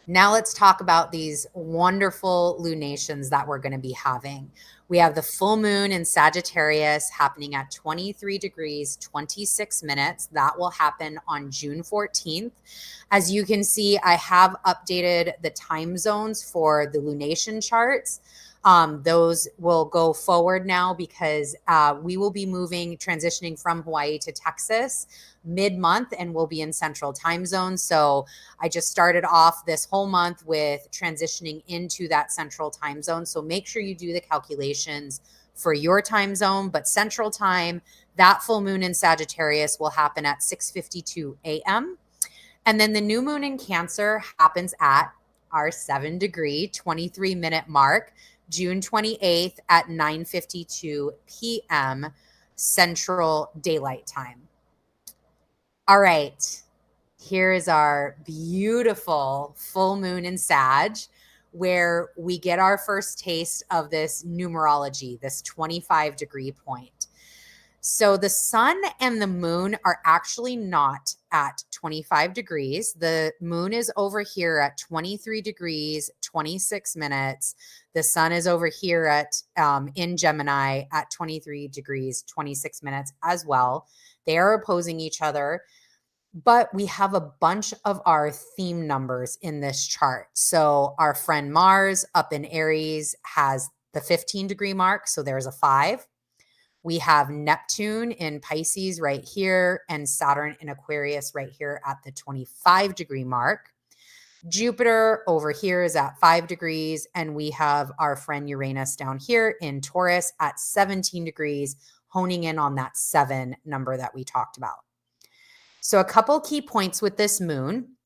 Now let's talk about these wonderful lunations that we're going to be having. We have the full moon in Sagittarius happening at 23 degrees, 26 minutes. That will happen on June 14th. As you can see, I have updated the time zones for the lunation charts. Those will go forward now because we will be transitioning from Hawaii to Texas mid-month, and we'll be in Central Time Zone. So I just started off this whole month with transitioning into that Central Time Zone. So make sure you do the calculations for your time zone. But Central Time, that full moon in Sagittarius will happen at 6:52 a.m. And then the new moon in Cancer happens at our 7-degree, 23-minute mark, June 28th at 9:52 p.m. Central Daylight Time. All right, here is our beautiful full moon in Sag, where we get our first taste of this numerology, this 25-degree point. So the sun and the moon are actually not at 25 degrees. The moon is over here at 23 degrees, 26 minutes. The sun is over here at in Gemini at 23 degrees, 26 minutes as well. They are opposing each other, but we have a bunch of our theme numbers in this chart. So our friend Mars up in Aries has the 15-degree mark. So there's a 5. We have Neptune in Pisces right here and Saturn in Aquarius right here at the 25-degree mark. Jupiter over here is at 5 degrees, and we have our friend Uranus down here in Taurus at 17 degrees, honing in on that 7 number that we talked about. So a couple key points with this moon.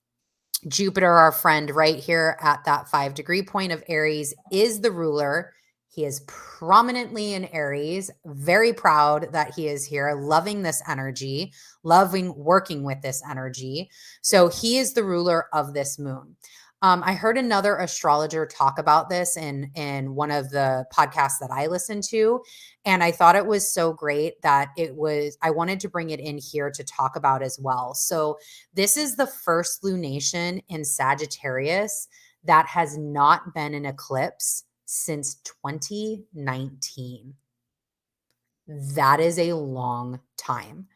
Jupiter, our friend right here at that 5-degree point of Aries, is the ruler. He is prominently in Aries, very proud that he is here, loving this energy, loving working with this energy. So he is the ruler of this moon. I heard another astrologer talk about this in one of the podcasts that I listened to, and I thought it was so great that I wanted to bring it in here to talk about as well. So this is the first lunation in Sagittarius that has not been an eclipse since 2019. That is a long time.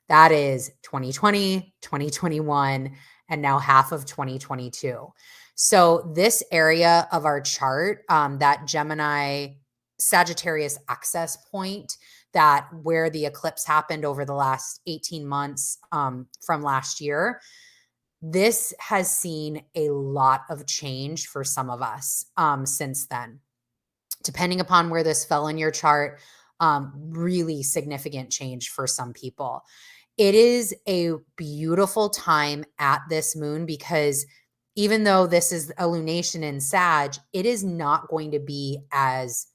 That is 2020, 2021, and now half of 2022. So this area of our chart, that Gemini Sagittarius access point, that where the eclipse happened over the last 18 months from last year, this has seen a lot of change for some of us since then. Depending upon where this fell in your chart, really significant change for some people. It is a beautiful time at this moon because even though this is a lunation in Sag, it is not going to be as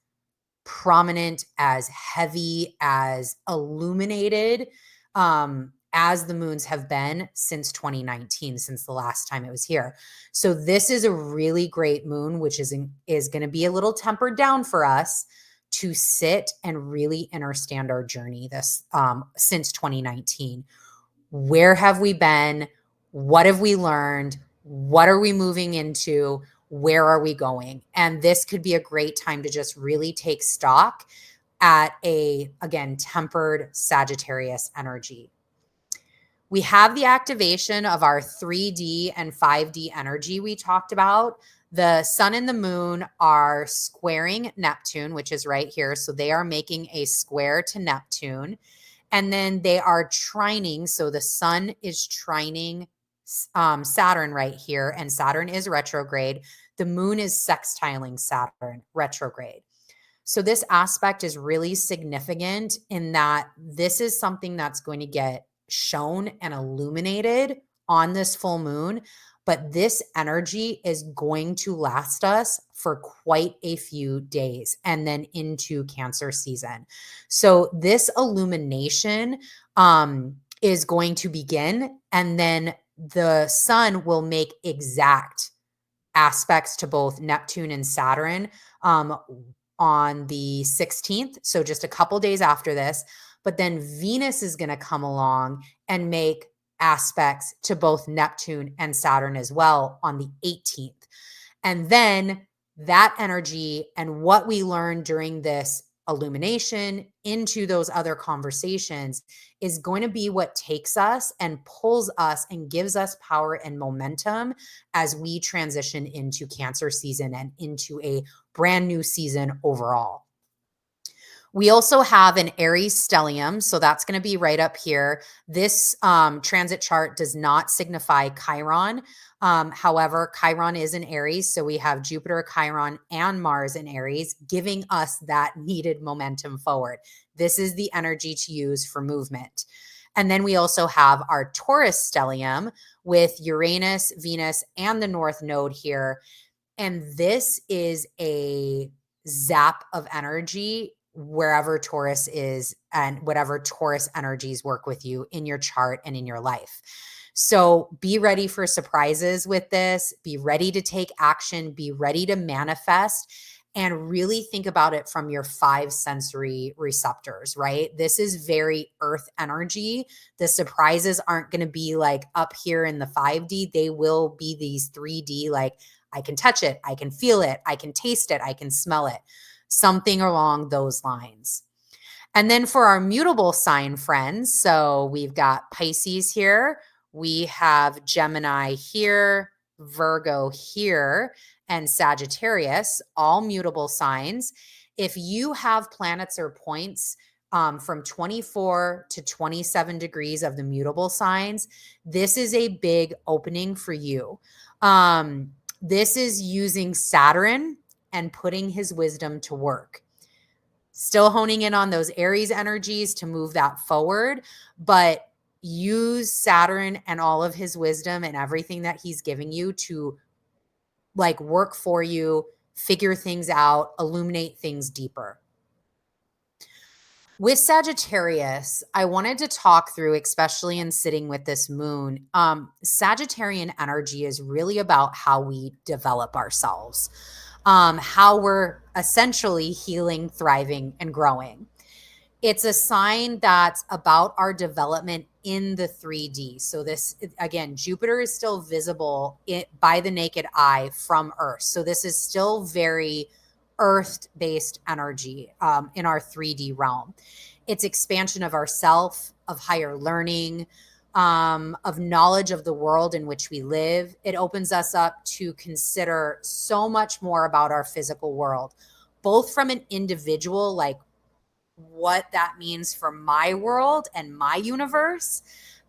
prominent, as heavy, as illuminated as the moons have been since 2019, since the last time it was here. So this is a really great moon, which is going to be a little tempered down for us to sit and really understand our journey this since 2019. Where have we been? What have we learned? What are we moving into? Where are we going? And this could be a great time to just really take stock at again, tempered Sagittarius energy. We have the activation of our 3D and 5D energy we talked about. The sun and the moon are squaring Neptune, which is right here. So they are making a square to Neptune. And then they are trining. So the sun is trining Saturn right here, and Saturn is retrograde. The moon is sextiling Saturn retrograde. So this aspect is really significant in that this is something that's going to get shown and illuminated on this full moon, but this energy is going to last us for quite a few days and then into Cancer season. So this illumination is going to begin, and then the sun will make exact aspects to both Neptune and Saturn on the 16th. So just a couple days after this. But then Venus is going to come along and make aspects to both Neptune and Saturn as well on the 18th. And then that energy and what we learn during this illumination into those other conversations is going to be what takes us and pulls us and gives us power and momentum as we transition into Cancer season and into a brand new season overall. We also have an Aries stellium, so that's going to be right up here. This transit chart does not signify Chiron. However, Chiron is in Aries, so we have Jupiter, Chiron, and Mars in Aries, giving us that needed momentum forward. This is the energy to use for movement. And then we also have our Taurus stellium with Uranus, Venus, and the North Node here. And this is a zap of energy wherever Taurus is and whatever Taurus energies work with you in your chart and in your life. So be ready for surprises with this. Be ready to take action. Be ready to manifest and really think about it from your 5 sensory receptors, right? This is very earth energy. The surprises aren't going to be like up here in the 5D. They will be these 3D, like I can touch it, I can feel it, I can taste it, I can smell it. Something along those lines. And then for our mutable sign friends, so we've got Pisces here, we have Gemini here, Virgo here, and Sagittarius, all mutable signs. If you have planets or points from 24 to 27 degrees of the mutable signs, this is a big opening for you. This is using Saturn and putting his wisdom to work. Still honing in on those Aries energies to move that forward, but use Saturn and all of his wisdom and everything that he's giving you to like work for you, figure things out, illuminate things deeper. With Sagittarius, I wanted to talk through, especially in sitting with this moon, Sagittarian energy is really about how we develop ourselves, how we're essentially healing, thriving, and growing. It's a sign that's about our development in the 3D. So this, again, Jupiter is still visible by the naked eye from Earth. So this is still very Earth-based energy in our 3D realm. It's expansion of ourself, of higher learning, of knowledge of the world in which we live. It opens us up to consider so much more about our physical world, both from an individual, like what that means for my world and my universe,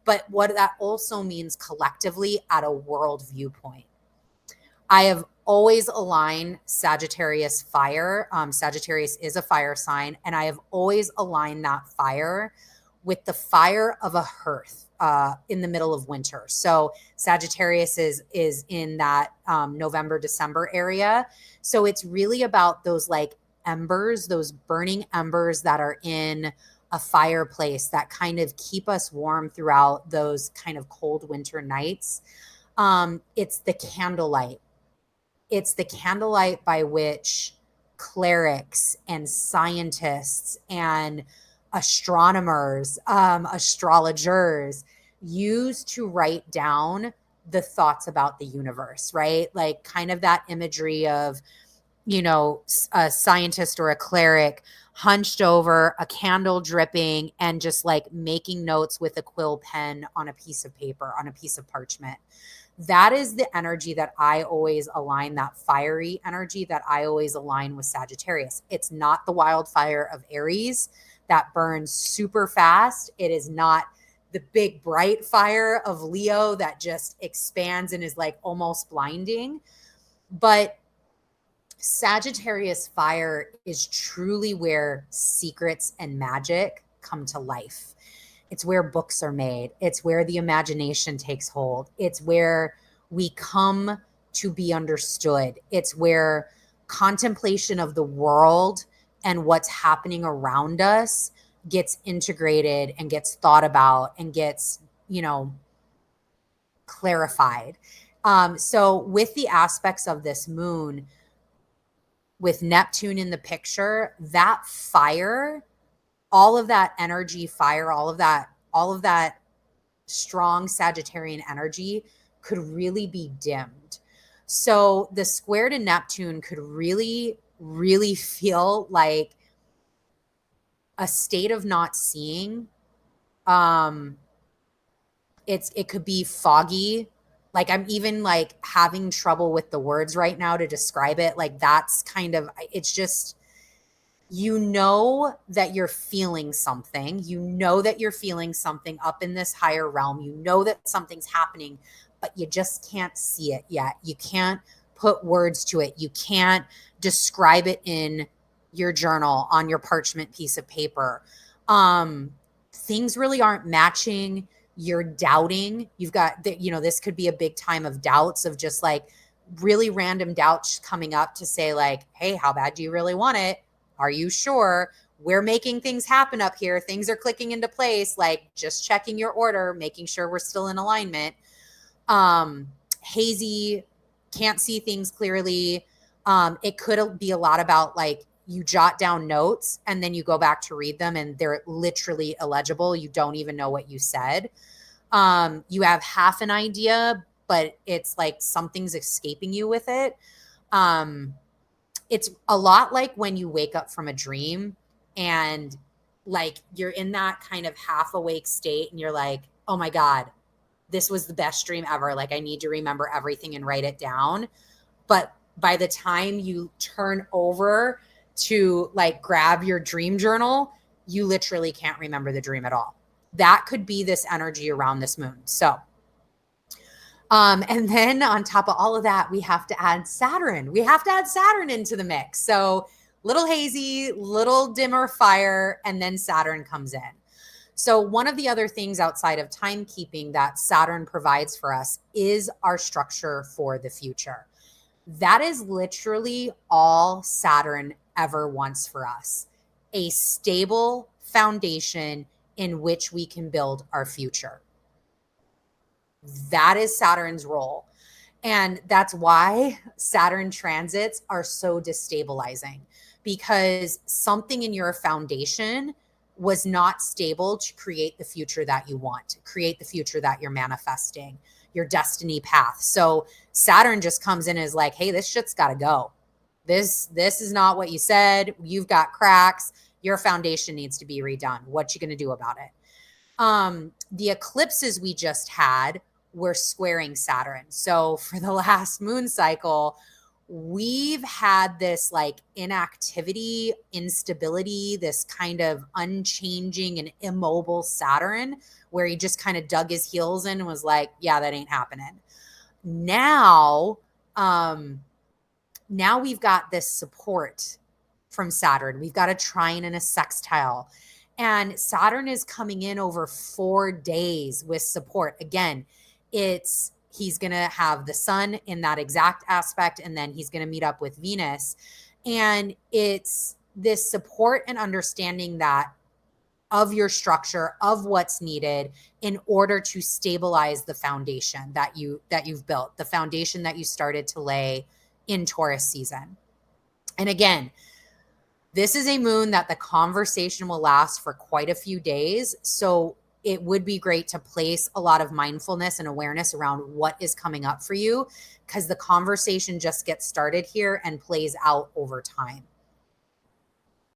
but what that also means collectively at a world viewpoint. I have always aligned Sagittarius fire. Sagittarius is a fire sign, and I have always aligned that fire with the fire of a hearth in the middle of winter. So Sagittarius is in that November, December area. So it's really about those like embers, those burning embers that are in a fireplace that kind of keep us warm throughout those kind of cold winter nights. It's the candlelight. It's the candlelight by which clerics and scientists and astronomers, astrologers use to write down the thoughts about the universe, right? Like kind of that imagery of, you know, a scientist or a cleric hunched over, a candle dripping, and just like making notes with a quill pen on a piece of paper, on a piece of parchment. That is the energy that I always align, that fiery energy that I always align with Sagittarius. It's not the wildfire of Aries that burns super fast. It is not the big bright fire of Leo that just expands and is like almost blinding. But Sagittarius fire is truly where secrets and magic come to life. It's where books are made. It's where the imagination takes hold. It's where we come to be understood. It's where contemplation of the world and what's happening around us gets integrated and gets thought about and gets, you know, clarified. So with the aspects of this moon, with Neptune in the picture, that fire, all of that energy, fire, all of that strong Sagittarian energy could really be dimmed. So the square to Neptune could really, really feel like a state of not seeing. It could be foggy. Like I'm even like having trouble with the words right now to describe it. Like that's kind of, it's just, you know that you're feeling something. You know that you're feeling something up in this higher realm. You know that something's happening, but you just can't see it yet. You can't put words to it. You can't describe it in your journal on your parchment piece of paper. Things really aren't matching. You're doubting. You've got, this could be a big time of doubts, of just like really random doubts coming up to say like, hey, how bad do you really want it? Are you sure? We're making things happen up here. Things are clicking into place. Like just checking your order, making sure we're still in alignment. Hazy, can't see things clearly. It could be a lot about like you jot down notes and then you go back to read them and they're literally illegible. You don't even know what you said. You have half an idea, but it's like something's escaping you with it. It's a lot like when you wake up from a dream and like you're in that kind of half awake state and you're like, oh my God, this was the best dream ever. Like I need to remember everything and write it down. But by the time you turn over to like grab your dream journal, you literally can't remember the dream at all. That could be this energy around this moon. So, and then on top of all of that, we have to add Saturn. We have to add Saturn into the mix. So little hazy, little dimmer fire, and then Saturn comes in. So one of the other things outside of timekeeping that Saturn provides for us is our structure for the future. That is literally all Saturn ever wants for us, a stable foundation in which we can build our future. That is Saturn's role. And that's why Saturn transits are so destabilizing, because something in your foundation was not stable to create the future that you want, to create the future that you're manifesting, your destiny path. So Saturn just comes in as like, hey, this shit's got to go. This is not what you said. You've got cracks. Your foundation needs to be redone. What you going to do about it? The eclipses we just had were squaring Saturn. So for the last moon cycle, we've had this like inactivity, instability, this kind of unchanging and immobile Saturn where he just kind of dug his heels in and was like, yeah, that ain't happening. Now we've got this support from Saturn. We've got a trine and a sextile. And Saturn is coming in over 4 days with support. Again, he's going to have the sun in that exact aspect, and then he's going to meet up with Venus. And it's this support and understanding that of your structure, of what's needed in order to stabilize the foundation that you've built, the foundation that you started to lay in Taurus season. And again, this is a moon that the conversation will last for quite a few days. So it would be great to place a lot of mindfulness and awareness around what is coming up for you, because the conversation just gets started here and plays out over time.